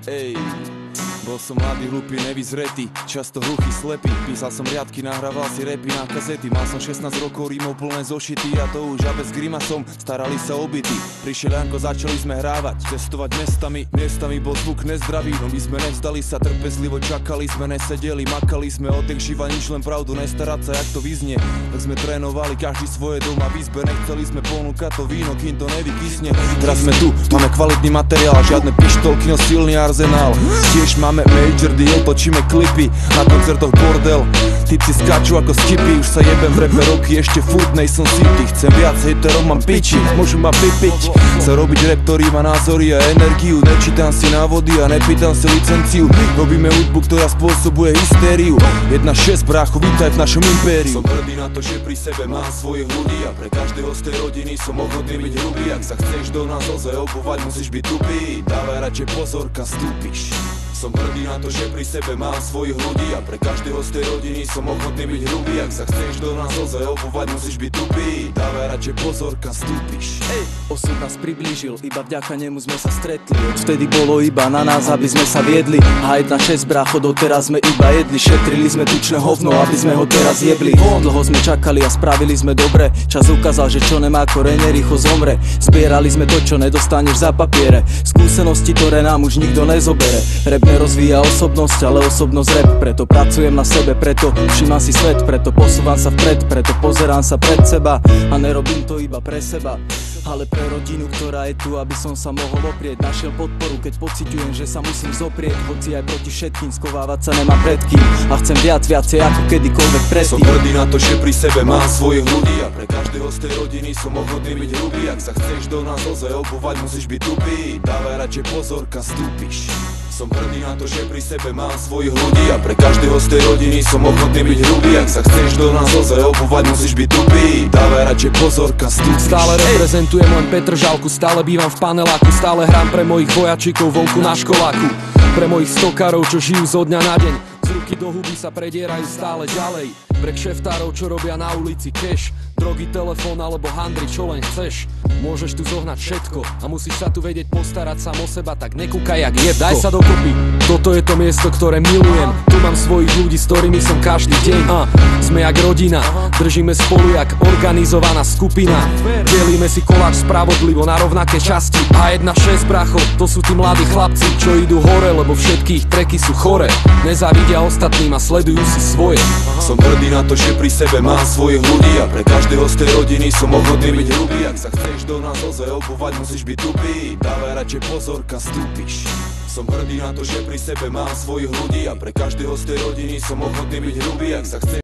Ej, bol som mladý, hlupý, nevyzretý, často hluchý, slepý. Písal som riadky, nahrával si repy na kazety. Mal som 16 rokov, rímov plné zošity. A to už abe s grimasom, starali sa o byty. Prišiel Janko, začali sme hrávať, cestovať miestami bol zvuk nezdravý. No my sme nevzdali sa, trpezlivo čakali sme, nesedeli, makali sme odek živa, nič len pravdu, nestarať sa, jak to vyznie. Tak sme trénovali, každý svoje doma v izbe, nechceli sme ponúkať to víno, kým to nevykysne. Teraz sme tu, máme kvalitný materiál, žiadne pištolky, no silný arzenál. Tiež máme major deal, točíme klipy, na koncertoch bordel. Typci skáču ako skipy, už sa jebem v repe roky, ešte furt nejsom city. Chcem viac, hejterov mám piči, môžu ma vypiť. Chcem robiť rap, ktorý má názory a energiu. Nečítam si návody a nepýtam si licenciu. Robíme hudbu, ktorá spôsobuje hystériu. 1-6, brácho, vítaj v našom impériu. Som hrdý na to, že pri sebe mám svojich ľudí a pre každého z tej rodiny som ochotný byť hrubý. Ak sa chceš do nás ozaj obúvať, musíš byť tupý. Dávaj radšej pozor, kam vstúpiš. Som hrdý na to, že pri sebe mám svojich ľudí a pre každého z tej rodiny som ochotný byť hrubý. Ak sa chceš do nás ozaj obúvať, musíš byť tupý. Dávaj radšej pozor, kam vstúpiš. Osud nás priblížil, iba vďaka nemu sme sa stretli. Vtedy bolo iba na nás, aby sme sa viedli. A 1-6, brácho, doteraz sme iba jedli. Šetrili sme tučné hovno, aby sme ho teraz jebli. Dlho sme čakali a spravili sme dobre. Čas ukázal, že čo nemá korene, rýchlo zomre. Zbierali sme to, čo nedostaneš za papiere. Skúsenosti, ktoré nám už nikto nezobere. Rap nerozvíja osobnosť, ale osobnosť rap. Preto pracujem na sebe, preto všímam si svet. Preto posúvam sa vpred, preto pozerám sa pred seba. A nerobím to iba pre seba, ale pre rodinu, ktorá je tu, aby som sa mohol oprieť. Našiel podporu, keď pociťujem, že sa musím zoprieť. Hoci aj proti všetkým, skovávať sa nemám pred kým. A chcem viacej ako kedykoľvek predtým. Som hrdý na to, že pri sebe mám svojich ľudí a pre každého z tej rodiny som ochotný byť hrubý. Ak sa chceš do nás ozaj obúvať, musíš byť tupý. Dávaj radšej pozor, kam vstúpiš. Som hrdý na to, že pri sebe mám svojich ľudí a pre každého z tej rodiny som ochotný byť hrubý. Ak sa chceš do nás ozaj obúvať, musíš byť tupý. Dávaj radšej pozor, kam vstúpiš. Stále reprezentujem len Petržalku, stále bývam v paneláku, stále hrám pre mojich vojačikov vonku na školáku. Pre mojich stokárov, čo žijú zo dňa na deň, z ruky do huby sa predierajú stále ďalej. Pre kšeftárov, čo robia na ulici cash, drogy, telefón alebo handry, čo len chceš. Môžeš tu zohnať všetko a musíš sa tu vedieť postarať sám o seba, tak nekúkaj jak jebko. Daj sa dokopy, toto je to miesto, ktoré milujem. Tu mám svojich ľudí, s ktorými som každý deň. Sme jak rodina, držíme spolu jak organizovaná skupina. Delíme si koláč spravodlivo na rovnaké časti. A 1-6, brácho, to sú tí mladí chlapci, čo idú hore, lebo všetky ich treky sú chore. Nezávidia ostatným a sledujú si svoje. Som hrdý na to, že pri sebe mám svojich ľudí a pre každého z tej rodiny som ochotný byť hrubý. Ak sa chceš do nás ozaj obúvať, musíš byť tupý. Dávaj radšej pozor, kam vstúpiš. Som hrdý na to, že pri sebe mám svojich ľudí a pre každého z tej rodiny som ochotný byť hrubý. Ak sa chceš